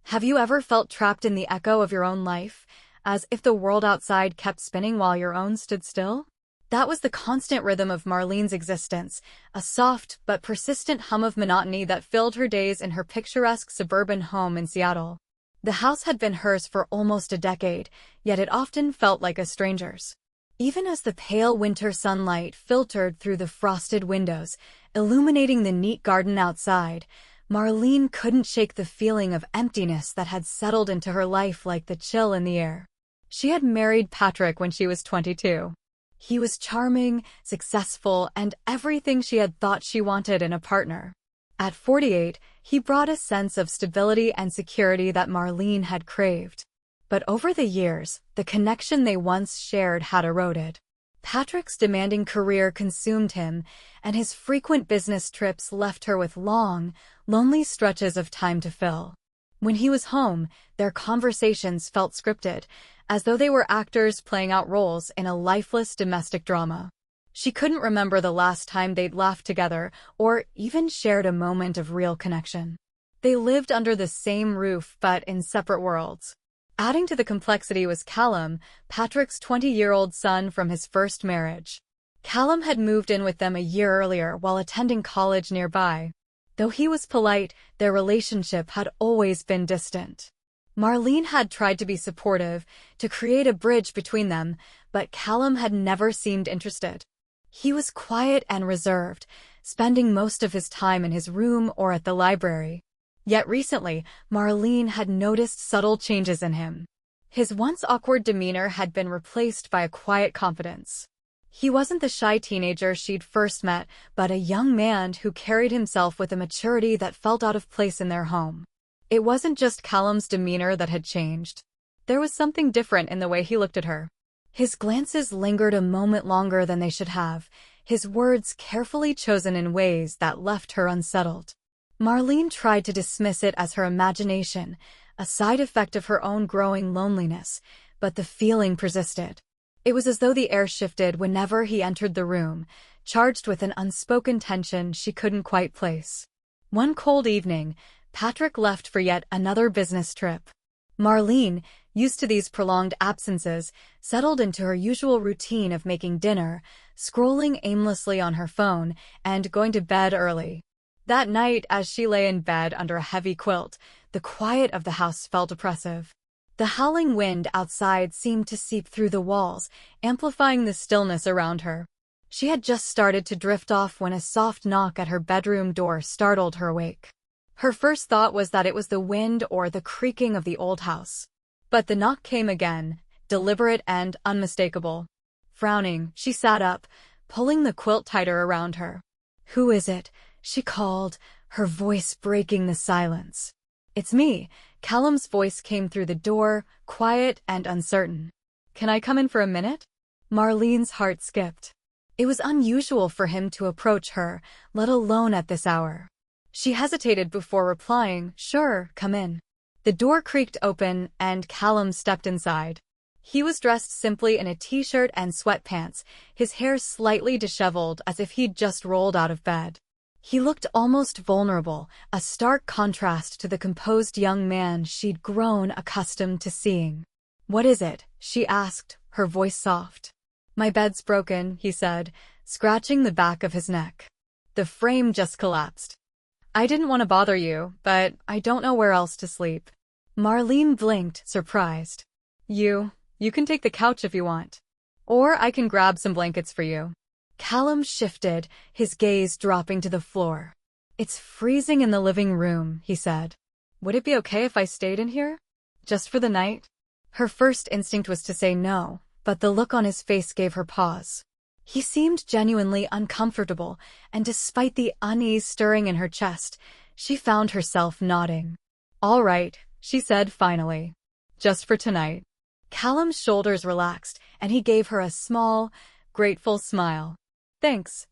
Have you ever felt trapped in the echo of your own life, as if the world outside kept spinning while your own stood still? That was the constant rhythm of Marlene's existence, a soft but persistent hum of monotony that filled her days in her picturesque suburban home in Seattle. The house had been hers for almost a decade, yet it often felt like a stranger's. Even as the pale winter sunlight filtered through the frosted windows, illuminating the neat garden outside, Marlene couldn't shake the feeling of emptiness that had settled into her life like the chill in the air. She had married Patrick when she was 22. He was charming, successful, and everything she had thought she wanted in a partner. At 48, he brought a sense of stability and security that Marlene had craved. But over the years, the connection they once shared had eroded. Patrick's demanding career consumed him, and his frequent business trips left her with long, lonely stretches of time to fill. When he was home, their conversations felt scripted, as though they were actors playing out roles in a lifeless domestic drama. She couldn't remember the last time they'd laughed together or even shared a moment of real connection. They lived under the same roof but in separate worlds. Adding to the complexity was Callum, Patrick's 20-year-old son from his first marriage. Callum had moved in with them a year earlier while attending college nearby. Though he was polite, their relationship had always been distant. Marlene had tried to be supportive, to create a bridge between them, but Callum had never seemed interested. He was quiet and reserved, spending most of his time in his room or at the library. Yet recently, Marlene had noticed subtle changes in him. His once awkward demeanor had been replaced by a quiet confidence. He wasn't the shy teenager she'd first met, but a young man who carried himself with a maturity that felt out of place in their home. It wasn't just Callum's demeanor that had changed. There was something different in the way he looked at her. His glances lingered a moment longer than they should have, his words carefully chosen in ways that left her unsettled. Marlene tried to dismiss it as her imagination, a side effect of her own growing loneliness, but the feeling persisted. It was as though the air shifted whenever he entered the room, charged with an unspoken tension she couldn't quite place. One cold evening, Patrick left for yet another business trip. Marlene, used to these prolonged absences, settled into her usual routine of making dinner, scrolling aimlessly on her phone, and going to bed early. That night, as she lay in bed under a heavy quilt, the quiet of the house felt oppressive. The howling wind outside seemed to seep through the walls, amplifying the stillness around her. She had just started to drift off when a soft knock at her bedroom door startled her awake. Her first thought was that it was the wind or the creaking of the old house. But the knock came again, deliberate and unmistakable. Frowning, she sat up, pulling the quilt tighter around her. "Who is it?" she called, her voice breaking the silence. "It's me." Callum's voice came through the door, quiet and uncertain. "Can I come in for a minute?" Marlene's heart skipped. It was unusual for him to approach her, let alone at this hour. She hesitated before replying, "Sure, come in." The door creaked open, and Callum stepped inside. He was dressed simply in a t-shirt and sweatpants, his hair slightly disheveled as if he'd just rolled out of bed. He looked almost vulnerable, a stark contrast to the composed young man she'd grown accustomed to seeing. "What is it?" she asked, her voice soft. "My bed's broken," he said, scratching the back of his neck. The frame just collapsed. "I didn't want to bother you, but I don't know where else to sleep." Marlene blinked, surprised. You can take the couch if you want. Or I can grab some blankets for you." Callum shifted, his gaze dropping to the floor. "It's freezing in the living room," he said. "Would it be okay if I stayed in here? Just for the night?" Her first instinct was to say no, but the look on his face gave her pause. He seemed genuinely uncomfortable, and despite the unease stirring in her chest, she found herself nodding. "All right," she said finally. "Just for tonight." Callum's shoulders relaxed, and he gave her a small, grateful smile. "Thanks.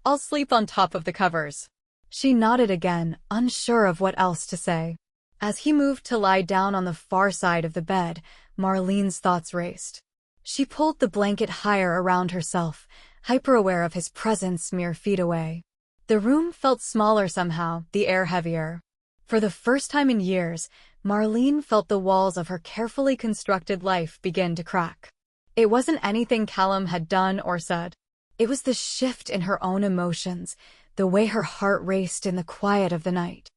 I'll sleep on top of the covers." She nodded again, unsure of what else to say. As he moved to lie down on the far side of the bed, Marlene's thoughts raced. She pulled the blanket higher around herself, hyper-aware of his presence mere feet away. The room felt smaller somehow, the air heavier. For the first time in years, Marlene felt the walls of her carefully constructed life begin to crack. It wasn't anything Callum had done or said. It was the shift in her own emotions, the way her heart raced in the quiet of the night.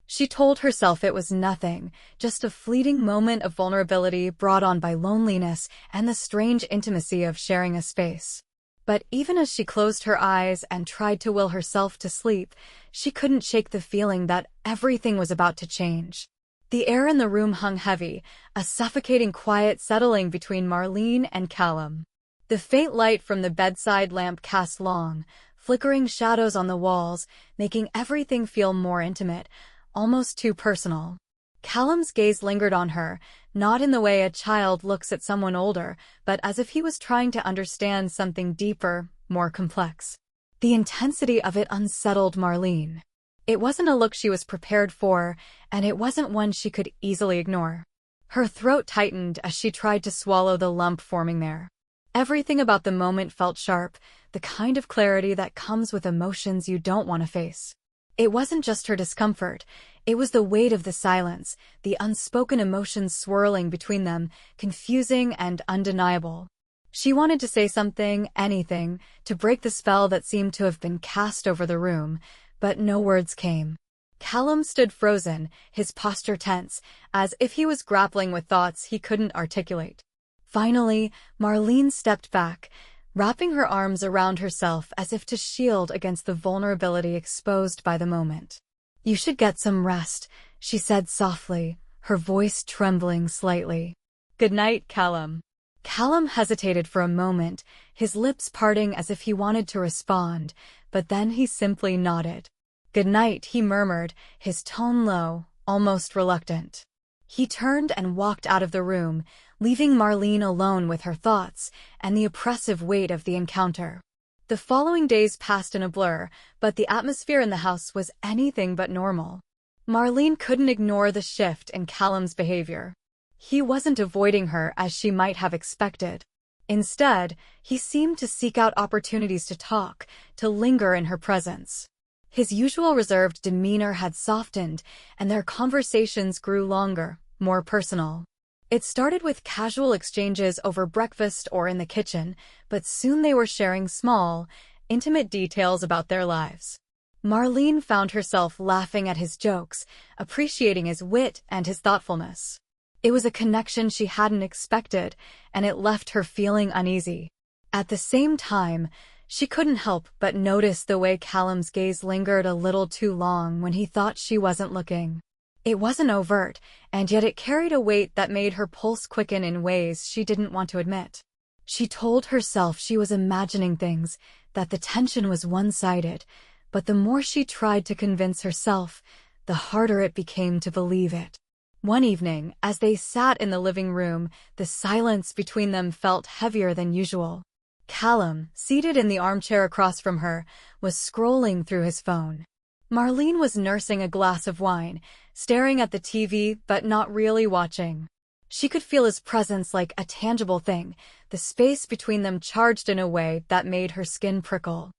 She told herself it was nothing, just a fleeting moment of vulnerability brought on by loneliness and the strange intimacy of sharing a space. But even as she closed her eyes and tried to will herself to sleep, she couldn't shake the feeling that everything was about to change. The air in the room hung heavy, a suffocating quiet settling between Marlene and Callum. The faint light from the bedside lamp cast long, flickering shadows on the walls, making everything feel more intimate, almost too personal. Callum's gaze lingered on her, not in the way a child looks at someone older, but as if he was trying to understand something deeper, more complex. The intensity of it unsettled Marlene. It wasn't a look she was prepared for, and it wasn't one she could easily ignore. Her throat tightened as she tried to swallow the lump forming there. Everything about the moment felt sharp, the kind of clarity that comes with emotions you don't want to face. It wasn't just her discomfort, it was the weight of the silence, the unspoken emotions swirling between them, confusing and undeniable. She wanted to say something, anything, to break the spell that seemed to have been cast over the room, but no words came. Callum stood frozen, his posture tense, as if he was grappling with thoughts he couldn't articulate. Finally, Marlene stepped back, wrapping her arms around herself as if to shield against the vulnerability exposed by the moment. "You should get some rest," she said softly, her voice trembling slightly. "Good night, Callum." Callum hesitated for a moment, his lips parting as if he wanted to respond, but then he simply nodded. "Good night," he murmured, his tone low, almost reluctant. He turned and walked out of the room, leaving Marlene alone with her thoughts and the oppressive weight of the encounter. The following days passed in a blur, but the atmosphere in the house was anything but normal. Marlene couldn't ignore the shift in Callum's behavior. He wasn't avoiding her as she might have expected. Instead, he seemed to seek out opportunities to talk, to linger in her presence. His usual reserved demeanor had softened, and their conversations grew longer, more personal. It started with casual exchanges over breakfast or in the kitchen, but soon they were sharing small, intimate details about their lives. Marlene found herself laughing at his jokes, appreciating his wit and his thoughtfulness. It was a connection she hadn't expected, and it left her feeling uneasy. At the same time, she couldn't help but notice the way Callum's gaze lingered a little too long when he thought she wasn't looking. It wasn't overt, and yet it carried a weight that made her pulse quicken in ways she didn't want to admit. She told herself she was imagining things, that the tension was one-sided, but the more she tried to convince herself, the harder it became to believe it. One evening, as they sat in the living room, the silence between them felt heavier than usual. Callum, seated in the armchair across from her, was scrolling through his phone. Marlene was nursing a glass of wine, staring at the TV but not really watching. She could feel his presence like a tangible thing, the space between them charged in a way that made her skin prickle.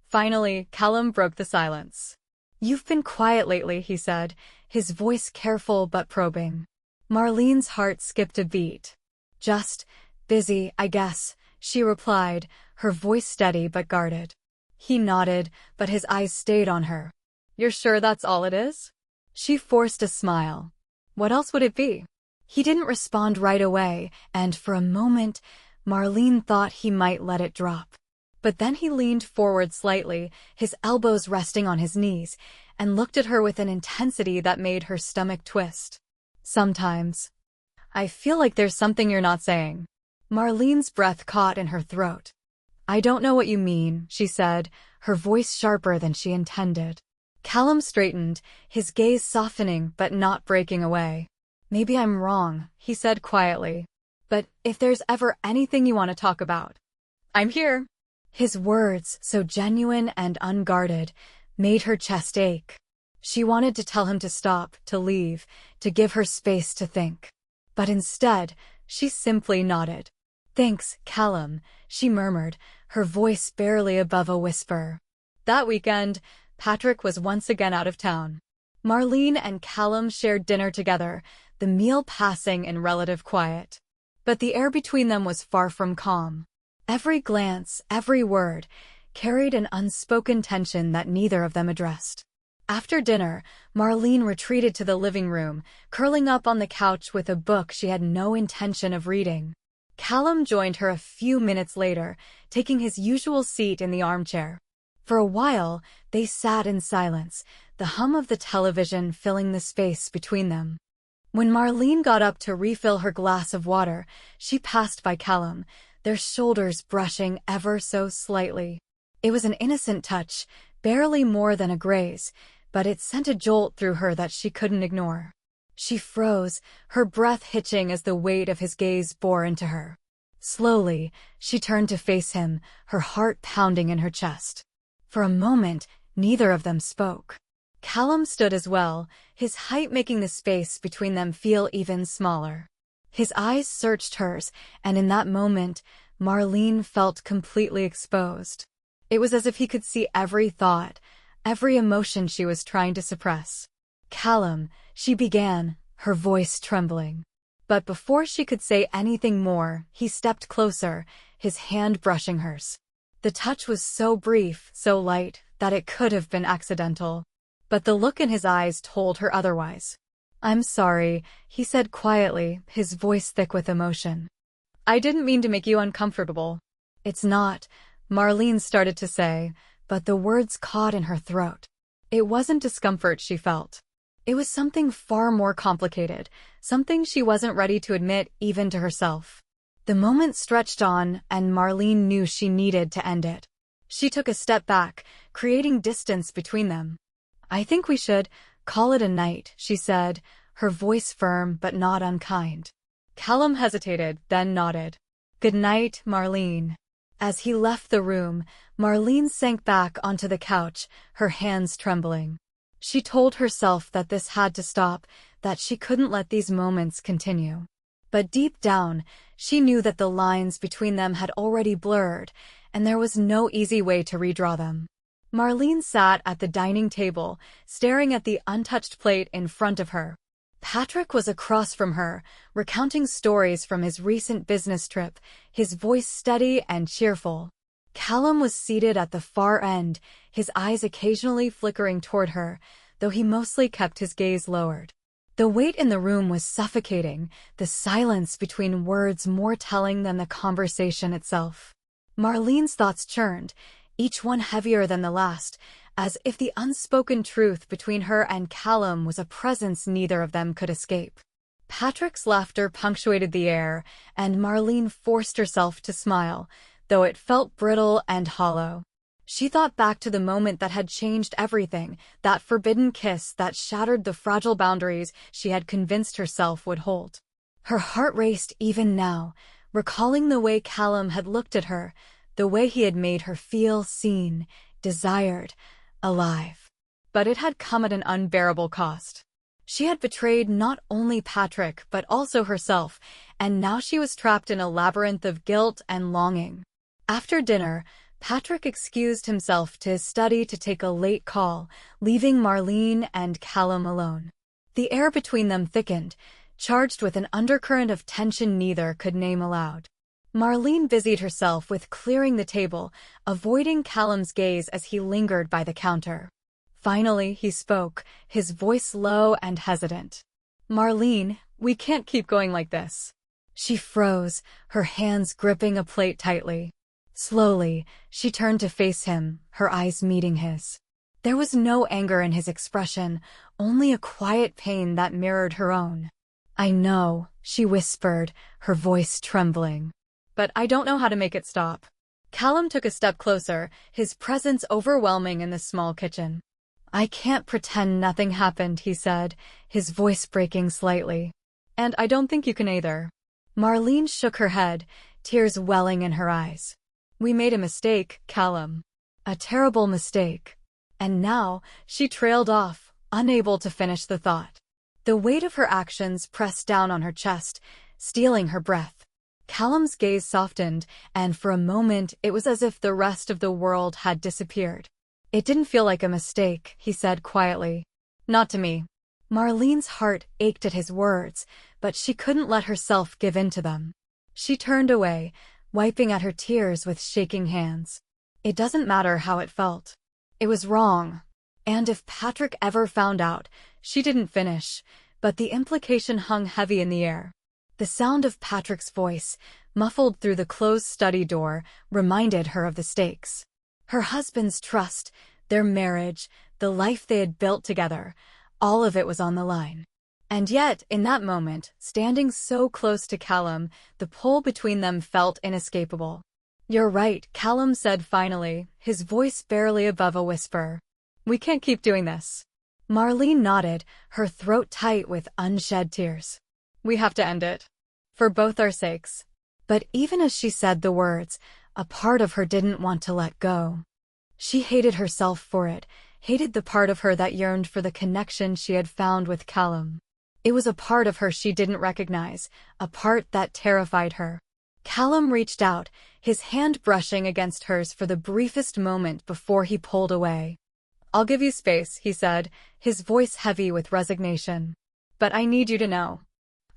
Finally, Callum broke the silence. "You've been quiet lately," he said, his voice careful but probing. Marlene's heart skipped a beat. "Just busy, I guess," she replied, her voice steady but guarded. He nodded, but his eyes stayed on her. "You're sure that's all it is?" She forced a smile. "What else would it be?" He didn't respond right away, and for a moment, Marlene thought he might let it drop. But then he leaned forward slightly, his elbows resting on his knees, and looked at her with an intensity that made her stomach twist. "Sometimes I feel like there's something you're not saying." Marlene's breath caught in her throat. "I don't know what you mean," she said, her voice sharper than she intended. Callum straightened, his gaze softening but not breaking away. "Maybe I'm wrong," he said quietly. "But if there's ever anything you want to talk about, I'm here." His words, so genuine and unguarded, made her chest ache. She wanted to tell him to stop, to leave, to give her space to think. But instead, she simply nodded. "Thanks, Callum," she murmured, her voice barely above a whisper. That weekend, Patrick was once again out of town. Marlene and Callum shared dinner together, the meal passing in relative quiet. But the air between them was far from calm. Every glance, every word, carried an unspoken tension that neither of them addressed. After dinner, Marlene retreated to the living room, curling up on the couch with a book she had no intention of reading. Callum joined her a few minutes later, taking his usual seat in the armchair. For a while, they sat in silence, the hum of the television filling the space between them. When Marlene got up to refill her glass of water, she passed by Callum, their shoulders brushing ever so slightly. It was an innocent touch, barely more than a graze, but it sent a jolt through her that she couldn't ignore. She froze, her breath hitching as the weight of his gaze bore into her. Slowly, she turned to face him, her heart pounding in her chest. For a moment, neither of them spoke. Callum stood as well, his height making the space between them feel even smaller. His eyes searched hers, and in that moment, Marlene felt completely exposed. It was as if he could see every thought, every emotion she was trying to suppress. "Callum," she began, her voice trembling. But before she could say anything more, he stepped closer, his hand brushing hers. The touch was so brief, so light, that it could have been accidental. But the look in his eyes told her otherwise. "I'm sorry," he said quietly, his voice thick with emotion. "I didn't mean to make you uncomfortable." "It's not," Marlene started to say, but the words caught in her throat. It wasn't discomfort she felt. It was something far more complicated, something she wasn't ready to admit even to herself. The moment stretched on, and Marlene knew she needed to end it. She took a step back, creating distance between them. "I think we should call it a night," she said, her voice firm but not unkind. Callum hesitated, then nodded. "Good night, Marlene." As he left the room, Marlene sank back onto the couch, her hands trembling. She told herself that this had to stop, that she couldn't let these moments continue. But deep down, she knew that the lines between them had already blurred, and there was no easy way to redraw them. Marlene sat at the dining table, staring at the untouched plate in front of her. Patrick was across from her, recounting stories from his recent business trip, his voice steady and cheerful. Callum was seated at the far end, his eyes occasionally flickering toward her, though he mostly kept his gaze lowered. The weight in the room was suffocating, the silence between words more telling than the conversation itself. Marlene's thoughts churned, each one heavier than the last, as if the unspoken truth between her and Callum was a presence neither of them could escape. Patrick's laughter punctuated the air, and Marlene forced herself to smile, though it felt brittle and hollow. She thought back to the moment that had changed everything, that forbidden kiss that shattered the fragile boundaries she had convinced herself would hold. Her heart raced even now, recalling the way Callum had looked at her, the way he had made her feel seen, desired, alive. But it had come at an unbearable cost. She had betrayed not only Patrick but also herself, and now she was trapped in a labyrinth of guilt and longing. After dinner, Patrick excused himself to his study to take a late call, leaving Marlene and Callum alone. The air between them thickened, charged with an undercurrent of tension neither could name aloud. Marlene busied herself with clearing the table, avoiding Callum's gaze as he lingered by the counter. Finally, he spoke, his voice low and hesitant. "Marlene, we can't keep going like this." She froze, her hands gripping a plate tightly. Slowly, she turned to face him, her eyes meeting his. There was no anger in his expression, only a quiet pain that mirrored her own. "I know," she whispered, her voice trembling. "But I don't know how to make it stop." Callum took a step closer, his presence overwhelming in the small kitchen. "I can't pretend nothing happened," he said, his voice breaking slightly. "And I don't think you can either." Marlene shook her head, tears welling in her eyes. "We made a mistake, Callum. A terrible mistake." And now, she trailed off, unable to finish the thought. The weight of her actions pressed down on her chest, stealing her breath. Callum's gaze softened, and for a moment it was as if the rest of the world had disappeared. "It didn't feel like a mistake," he said quietly. Not to me. Marlene's heart ached at his words, but she couldn't let herself give in to them. She turned away, wiping at her tears with shaking hands. It doesn't matter how it felt. It was wrong. And if Patrick ever found out, she didn't finish, but the implication hung heavy in the air. The sound of Patrick's voice, muffled through the closed study door, reminded her of the stakes. Her husband's trust, their marriage, the life they had built together, all of it was on the line. And yet, in that moment, standing so close to Callum, the pull between them felt inescapable. "You're right," Callum said finally, his voice barely above a whisper. "We can't keep doing this." Marlene nodded, her throat tight with unshed tears. "We have to end it. For both our sakes." But even as she said the words, a part of her didn't want to let go. She hated herself for it, hated the part of her that yearned for the connection she had found with Callum. It was a part of her she didn't recognize, a part that terrified her. Callum reached out, his hand brushing against hers for the briefest moment before he pulled away. "I'll give you space," he said, his voice heavy with resignation. "But I need you to know.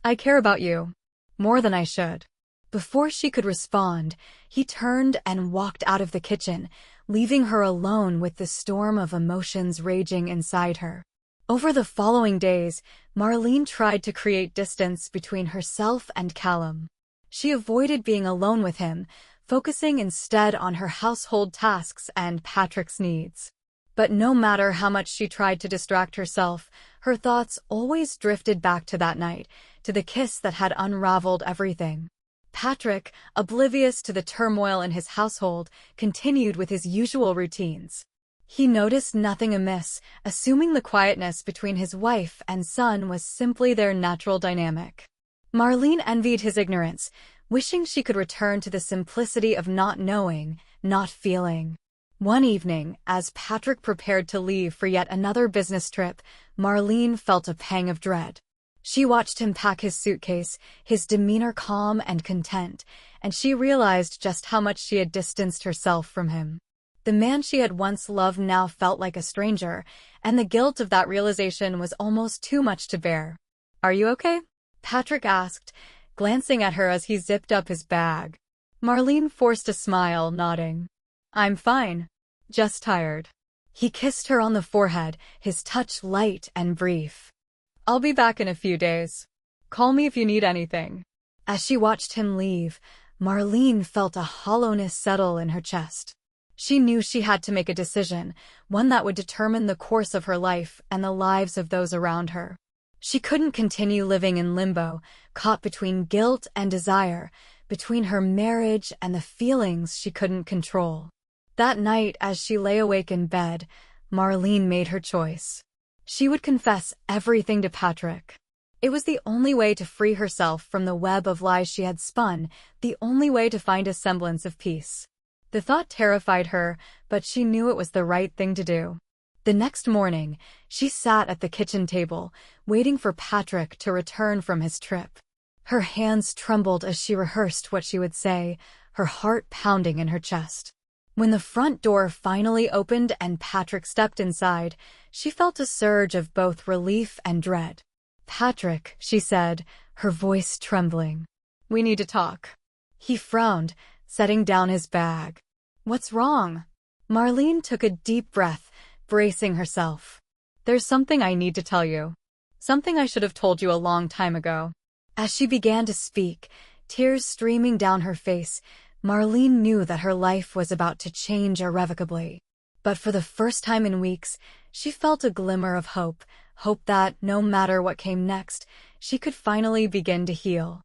I care about you. More than I should." Before she could respond, he turned and walked out of the kitchen, leaving her alone with the storm of emotions raging inside her. Over the following days, Marlene tried to create distance between herself and Callum. She avoided being alone with him, focusing instead on her household tasks and Patrick's needs. But no matter how much she tried to distract herself, her thoughts always drifted back to that night, to the kiss that had unraveled everything. Patrick, oblivious to the turmoil in his household, continued with his usual routines. He noticed nothing amiss, assuming the quietness between his wife and son was simply their natural dynamic. Marlene envied his ignorance, wishing she could return to the simplicity of not knowing, not feeling. One evening, as Patrick prepared to leave for yet another business trip, Marlene felt a pang of dread. She watched him pack his suitcase, his demeanor calm and content, and she realized just how much she had distanced herself from him. The man she had once loved now felt like a stranger, and the guilt of that realization was almost too much to bear. "Are you okay?" Patrick asked, glancing at her as he zipped up his bag. Marlene forced a smile, nodding. "I'm fine. Just tired." He kissed her on the forehead, his touch light and brief. "I'll be back in a few days. Call me if you need anything." As she watched him leave, Marlene felt a hollowness settle in her chest. She knew she had to make a decision, one that would determine the course of her life and the lives of those around her. She couldn't continue living in limbo, caught between guilt and desire, between her marriage and the feelings she couldn't control. That night, as she lay awake in bed, Marlene made her choice. She would confess everything to Patrick. It was the only way to free herself from the web of lies she had spun, the only way to find a semblance of peace. The thought terrified her, but she knew it was the right thing to do. The next morning, she sat at the kitchen table, waiting for Patrick to return from his trip. Her hands trembled as she rehearsed what she would say, her heart pounding in her chest. When the front door finally opened and Patrick stepped inside, she felt a surge of both relief and dread. "Patrick," she said, her voice trembling. "We need to talk." He frowned, setting down his bag. "What's wrong?" Marlene took a deep breath, bracing herself. "There's something I need to tell you. Something I should have told you a long time ago." As she began to speak, tears streaming down her face, Marlene knew that her life was about to change irrevocably. But for the first time in weeks, she felt a glimmer of hope, hope that, no matter what came next, she could finally begin to heal.